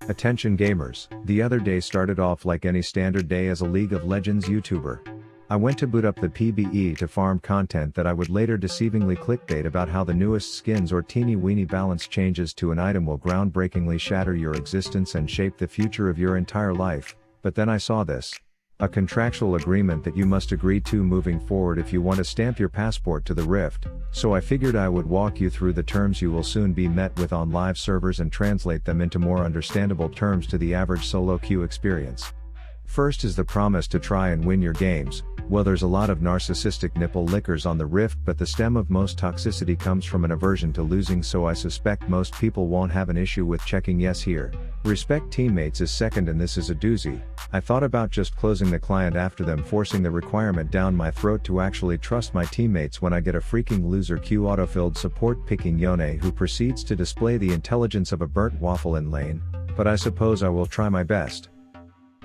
Attention gamers, the other day started off like any standard day as a League of Legends YouTuber. I went to boot up the PBE to farm content that I would later deceivingly clickbait about how the newest skins or teeny weeny balance changes to an item will groundbreakingly shatter your existence and shape the future of your entire life, but then I saw this. A contractual agreement that you must agree to moving forward if you want to stamp your passport to the Rift, so I figured I would walk you through the terms you will soon be met with on live servers and translate them into more understandable terms to the average solo queue experience. First is the promise to try and win your games. Well, there's a lot of narcissistic nipple lickers on the Rift, but the stem of most toxicity comes from an aversion to losing, so I suspect most people won't have an issue with checking yes here. Respect teammates is second, and this is a doozy. I thought about just closing the client after them forcing the requirement down my throat to actually trust my teammates when I get a freaking loser queue autofilled support picking Yone who proceeds to display the intelligence of a burnt waffle in lane, but I suppose I will try my best.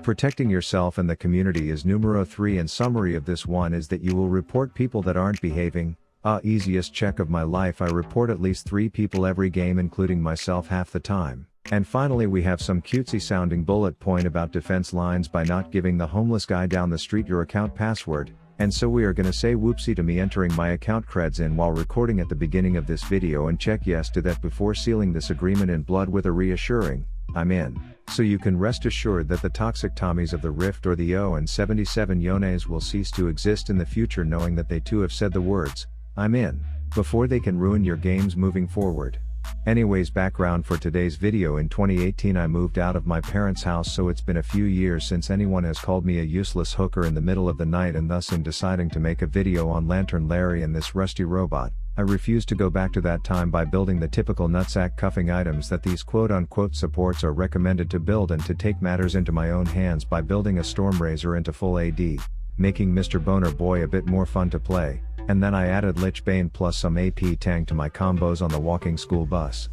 Protecting yourself and the community is numero 3, and summary of this one is that you will report people that aren't behaving. Easiest check of my life, I report at least 3 people every game including myself half the time. And finally we have some cutesy sounding bullet point about defense lines by not giving the homeless guy down the street your account password, and so we are gonna say whoopsie to me entering my account creds in while recording at the beginning of this video, and check yes to that before sealing this agreement in blood with a reassuring, I'm in. So you can rest assured that the toxic Tommies of the Rift or the O and 77 Yones will cease to exist in the future, knowing that they too have said the words, I'm in, before they can ruin your games moving forward. Anyways, background for today's video: in 2018 I moved out of my parents' house, so it's been a few years since anyone has called me a useless hooker in the middle of the night, and thus in deciding to make a video on Lantern Larry and this rusty robot, I refuse to go back to that time by building the typical nutsack cuffing items that these quote-unquote supports are recommended to build, and to take matters into my own hands by building a Stormrazor into full AD, making Mr. Boner Boy a bit more fun to play, and then I added Lich Bane plus some AP tank to my combos on the walking school bus.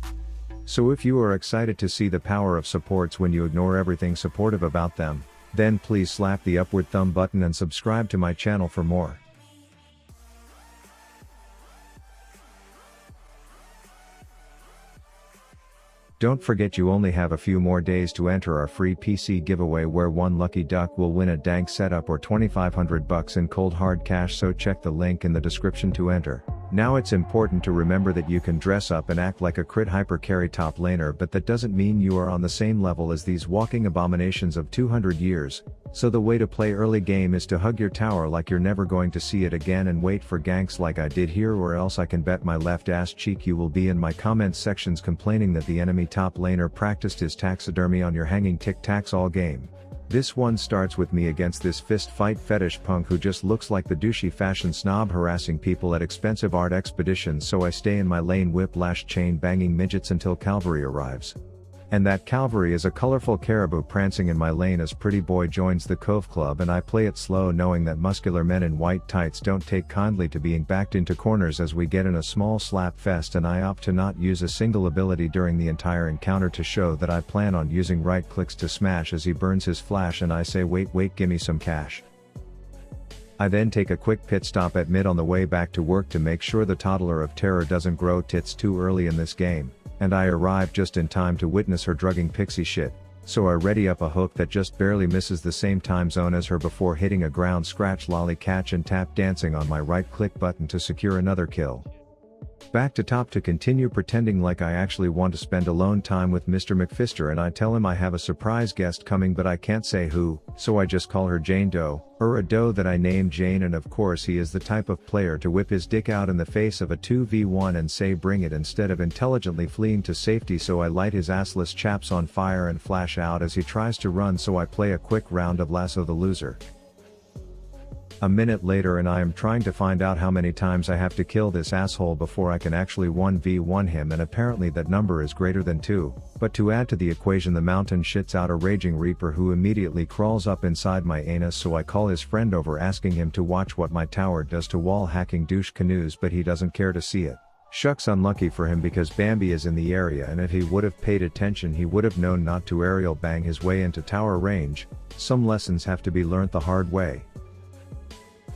So if you are excited to see the power of supports when you ignore everything supportive about them, then please slap the upward thumb button and subscribe to my channel for more. Don't forget you only have a few more days to enter our free PC giveaway, where one lucky duck will win a dank setup or 2,500 bucks in cold hard cash, so check the link in the description to enter. Now it's important to remember that you can dress up and act like a crit hyper carry top laner, but that doesn't mean you are on the same level as these walking abominations of 200 years, so the way to play early game is to hug your tower like you're never going to see it again and wait for ganks like I did here, or else I can bet my left ass cheek you will be in my comments sections complaining that the enemy top laner practiced his taxidermy on your hanging tic tacs all game. This one starts with me against this fist fight fetish punk who just looks like the douchey fashion snob harassing people at expensive art expeditions, so I stay in my lane whiplash chain banging midgets until cavalry arrives. And that cavalry is a colorful caribou prancing in my lane as pretty boy joins the Cove Club, and I play it slow knowing that muscular men in white tights don't take kindly to being backed into corners as we get in a small slap fest, and I opt to not use a single ability during the entire encounter to show that I plan on using right clicks to smash as he burns his flash, and I say wait gimme some cash. I then take a quick pit stop at mid on the way back to work to make sure the toddler of terror doesn't grow tits too early in this game, and I arrive just in time to witness her drugging pixie shit, so I ready up a hook that just barely misses the same time zone as her before hitting a ground scratch lolly catch and tap dancing on my right click button to secure another kill. Back to top to continue pretending like I actually want to spend alone time with Mr. McFister, and I tell him I have a surprise guest coming but I can't say who, so I just call her Jane Doe, or a doe that I named Jane, and of course he is the type of player to whip his dick out in the face of a 2v1 and say bring it instead of intelligently fleeing to safety, so I light his assless chaps on fire and flash out as he tries to run, so I play a quick round of lasso the loser. A minute later and I am trying to find out how many times I have to kill this asshole before I can actually 1v1 him, and apparently that number is greater than 2, but to add to the equation the mountain shits out a raging reaper who immediately crawls up inside my anus, so I call his friend over asking him to watch what my tower does to wall hacking douche canoes, but he doesn't care to see it. Shucks, unlucky for him because Bambi is in the area, and if he would have paid attention he would have known not to aerial bang his way into tower range. Some lessons have to be learnt the hard way.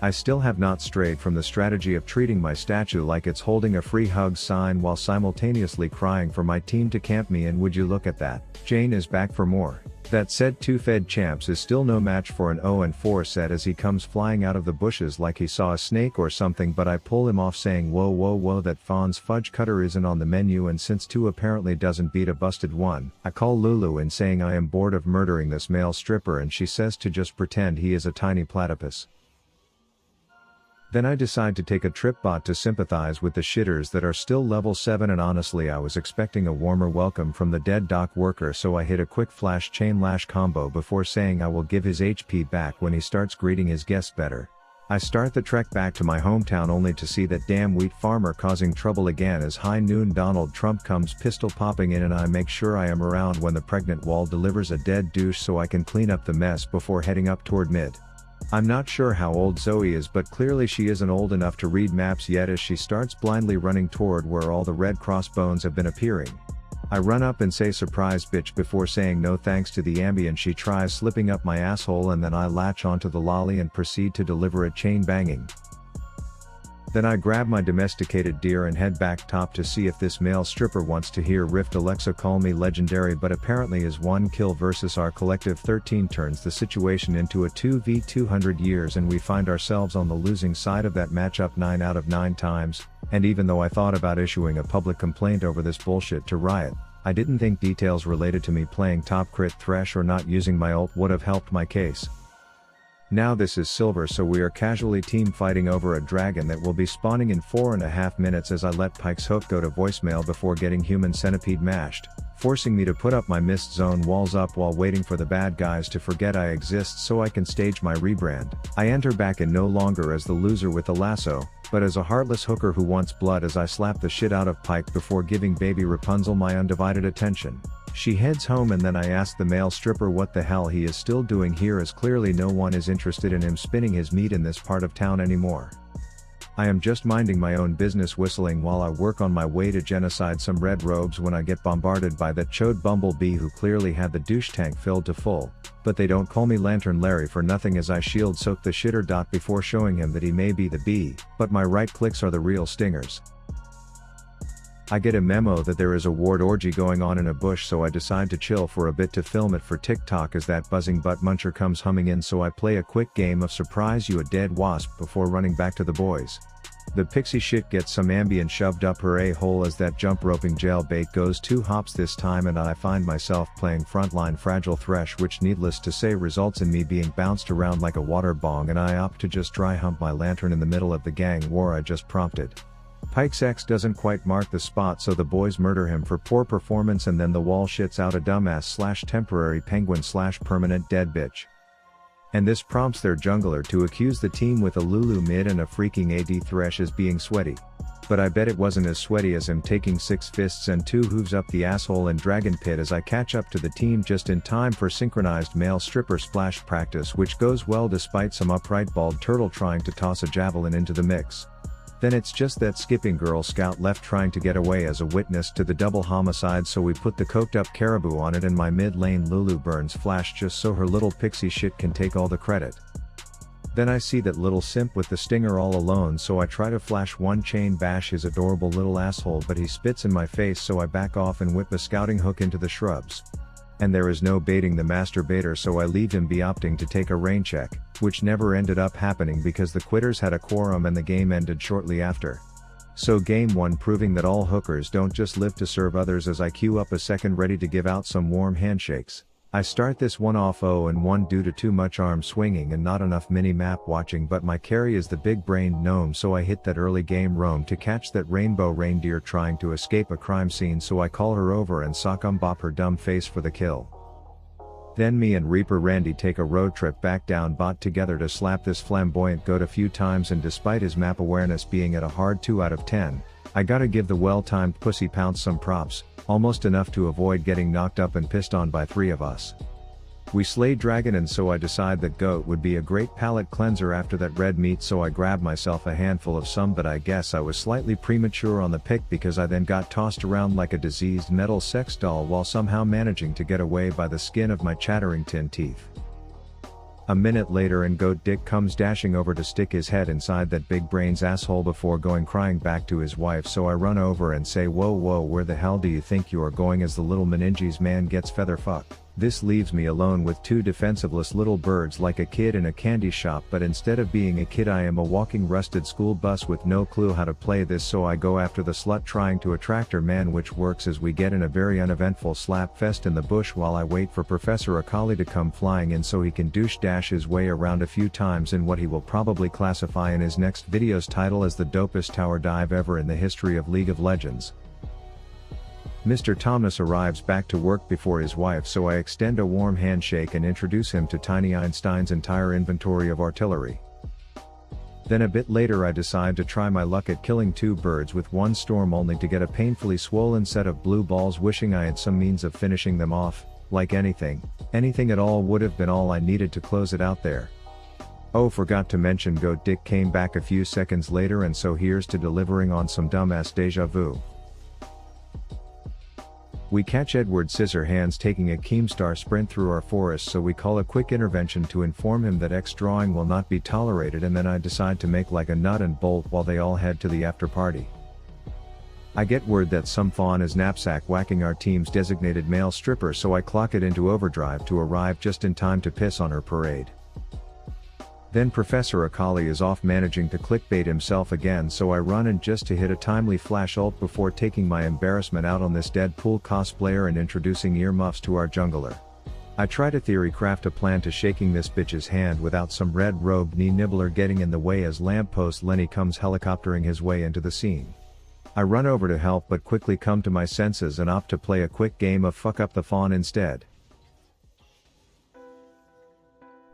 I still have not strayed from the strategy of treating my statue like it's holding a free hug sign while simultaneously crying for my team to camp me, and would you look at that, Jane is back for more. That said, 2 fed champs is still no match for an 0-4 set as he comes flying out of the bushes like he saw a snake or something, but I pull him off saying whoa whoa whoa, that Fawn's fudge cutter isn't on the menu, and since 2 apparently doesn't beat a busted 1, I call Lulu in saying I am bored of murdering this male stripper, and she says to just pretend he is a tiny platypus. Then I decide to take a trip bot to sympathize with the shitters that are still level 7, and honestly I was expecting a warmer welcome from the dead dock worker, so I hit a quick flash chain lash combo before saying I will give his HP back when he starts greeting his guests better. I start the trek back to my hometown only to see that damn wheat farmer causing trouble again as high noon Donald Trump comes pistol popping in, and I make sure I am around when the pregnant wall delivers a dead douche so I can clean up the mess before heading up toward mid. I'm not sure how old Zoe is, but clearly she isn't old enough to read maps yet as she starts blindly running toward where all the red crossbones have been appearing. I run up and say surprise bitch before saying no thanks to the ambient she tries slipping up my asshole, and then I latch onto the lolly and proceed to deliver a chain banging. Then I grab my domesticated deer and head back top to see if this male stripper wants to hear Rift Alexa call me legendary, but apparently his 1 kill versus our collective 13 turns the situation into a 2v200 years, and we find ourselves on the losing side of that matchup 9 out of 9 times, and even though I thought about issuing a public complaint over this bullshit to Riot, I didn't think details related to me playing top crit Thresh or not using my ult would have helped my case. Now this is silver, so we are casually team fighting over a dragon that will be spawning in 4.5 minutes as I let Pike's hook go to voicemail before getting human centipede mashed, forcing me to put up my mist zone walls up while waiting for the bad guys to forget I exist so I can stage my rebrand. I enter back in no longer as the loser with the lasso, but as a heartless hooker who wants blood as I slap the shit out of Pike before giving baby Rapunzel my undivided attention. She heads home, and then I ask the male stripper what the hell he is still doing here, as clearly no one is interested in him spinning his meat in this part of town anymore. I am just minding my own business whistling while I work on my way to genocide some red robes when I get bombarded by that chode bumblebee who clearly had the douche tank filled to full, but they don't call me Lantern Larry for nothing as I shield soak the shitter dot before showing him that he may be the bee, but my right clicks are the real stingers. I get a memo that there is a ward orgy going on in a bush, so I decide to chill for a bit to film it for TikTok as that buzzing butt muncher comes humming in, so I play a quick game of surprise you a dead wasp before running back to the boys. The pixie shit gets some ambient shoved up her a-hole as that jump roping jailbait goes 2 hops this time, and I find myself playing frontline fragile Thresh, which needless to say results in me being bounced around like a water bong, and I opt to just dry hump my lantern in the middle of the gang war I just prompted. Pike's X doesn't quite mark the spot, so the boys murder him for poor performance, and then the wall shits out a dumbass / temporary penguin / permanent dead bitch. And this prompts their jungler to accuse the team with a Lulu mid and a freaking AD Thresh as being sweaty. But I bet it wasn't as sweaty as him taking 6 fists and 2 hooves up the asshole in Dragon Pit as I catch up to the team just in time for synchronized male stripper splash practice, which goes well despite some upright bald turtle trying to toss a javelin into the mix. Then it's just that skipping Girl Scout left trying to get away as a witness to the double homicide, so we put the coked up caribou on it, and my mid lane Lulu burns flash just so her little pixie shit can take all the credit. Then I see that little simp with the stinger all alone, so I try to flash 1 chain bash his adorable little asshole, but he spits in my face, so I back off and whip a scouting hook into the shrubs. And there is no baiting the masturbator, so I leave him be opting to take a rain check, which never ended up happening because the quitters had a quorum and the game ended shortly after. So game 1 proving that all hookers don't just live to serve others as I queue up a second ready to give out some warm handshakes. I start this one off 0-1 due to too much arm swinging and not enough mini-map watching, but my carry is the big-brained gnome, so I hit that early game roam to catch that rainbow reindeer trying to escape a crime scene, so I call her over and sock bop her dumb face for the kill. Then me and Reaper Randy take a road trip back down bot together to slap this flamboyant goat a few times, and despite his map awareness being at a hard 2 out of 10, I gotta give the well-timed pussy pounce some props, almost enough to avoid getting knocked up and pissed on by 3 of us. We slay dragon, and so I decide that goat would be a great palate cleanser after that red meat, so I grab myself a handful of some, but I guess I was slightly premature on the pick because I then got tossed around like a diseased metal sex doll while somehow managing to get away by the skin of my chattering tin teeth. A minute later and Goat Dick comes dashing over to stick his head inside that big brain's asshole before going crying back to his wife, so I run over and say, whoa, where the hell do you think you are going, as the little meninges man gets feather fucked. This leaves me alone with two defensiveless little birds like a kid in a candy shop, but instead of being a kid I am a walking rusted school bus with no clue how to play this, so I go after the slut trying to attract her man, which works as we get in a very uneventful slap fest in the bush while I wait for Professor Akali to come flying in so he can douche dash his way around a few times in what he will probably classify in his next video's title as the dopest tower dive ever in the history of League of Legends. Mr. Thomas arrives back to work before his wife, so I extend a warm handshake and introduce him to Tiny Einstein's entire inventory of artillery. Then a bit later I decide to try my luck at killing two birds with one storm, only to get a painfully swollen set of blue balls, wishing I had some means of finishing them off. Like anything at all would have been all I needed to close it out there. Oh, forgot to mention Goat Dick came back a few seconds later, and so here's to delivering on some dumbass deja vu. We catch Edward Scissorhands taking a Keemstar sprint through our forest, so we call a quick intervention to inform him that X-drawing will not be tolerated, and then I decide to make like a nut and bolt while they all head to the after party. I get word that some fawn is knapsack whacking our team's designated male stripper, so I clock it into overdrive to arrive just in time to piss on her parade. Then Professor Akali is off managing to clickbait himself again, so I run in just to hit a timely flash ult before taking my embarrassment out on this Deadpool cosplayer and introducing earmuffs to our jungler. I try to theory craft a plan to shaking this bitch's hand without some red-robed knee nibbler getting in the way, as lamppost Lenny comes helicoptering his way into the scene. I run over to help but quickly come to my senses and opt to play a quick game of fuck up the fawn instead.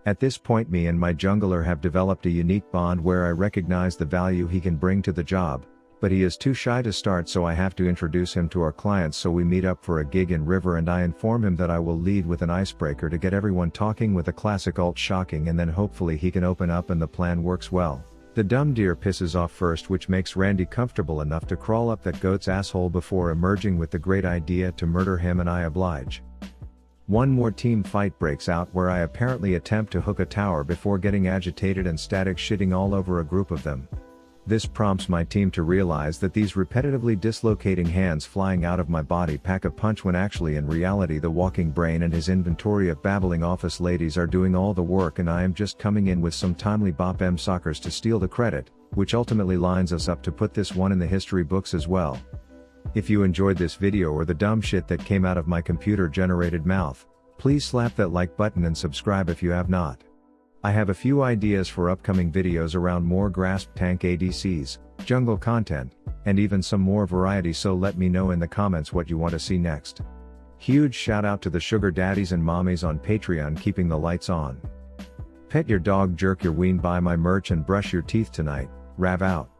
At this point me and my jungler have developed a unique bond where I recognize the value he can bring to the job, but he is too shy to start, so I have to introduce him to our clients, so we meet up for a gig in River and I inform him that I will lead with an icebreaker to get everyone talking with a classic ult shocking, and then hopefully he can open up and the plan works well. The dumb deer pisses off first, which makes Randy comfortable enough to crawl up that goat's asshole before emerging with the great idea to murder him, and I oblige. One more team fight breaks out where I apparently attempt to hook a tower before getting agitated and static shitting all over a group of them. This prompts my team to realize that these repetitively dislocating hands flying out of my body pack a punch, when actually in reality the walking brain and his inventory of babbling office ladies are doing all the work, and I am just coming in with some timely bop M sockers to steal the credit, which ultimately lines us up to put this one in the history books as well. If you enjoyed this video or the dumb shit that came out of my computer generated mouth, please slap that like button and subscribe if you have not. I have a few ideas for upcoming videos around more Grasp tank ADCs, jungle content, and even some more variety, so let me know in the comments what you want to see next. Huge shout out to the sugar daddies and mommies on Patreon keeping the lights on. Pet your dog, jerk your ween, buy my merch and brush your teeth tonight. Rav out.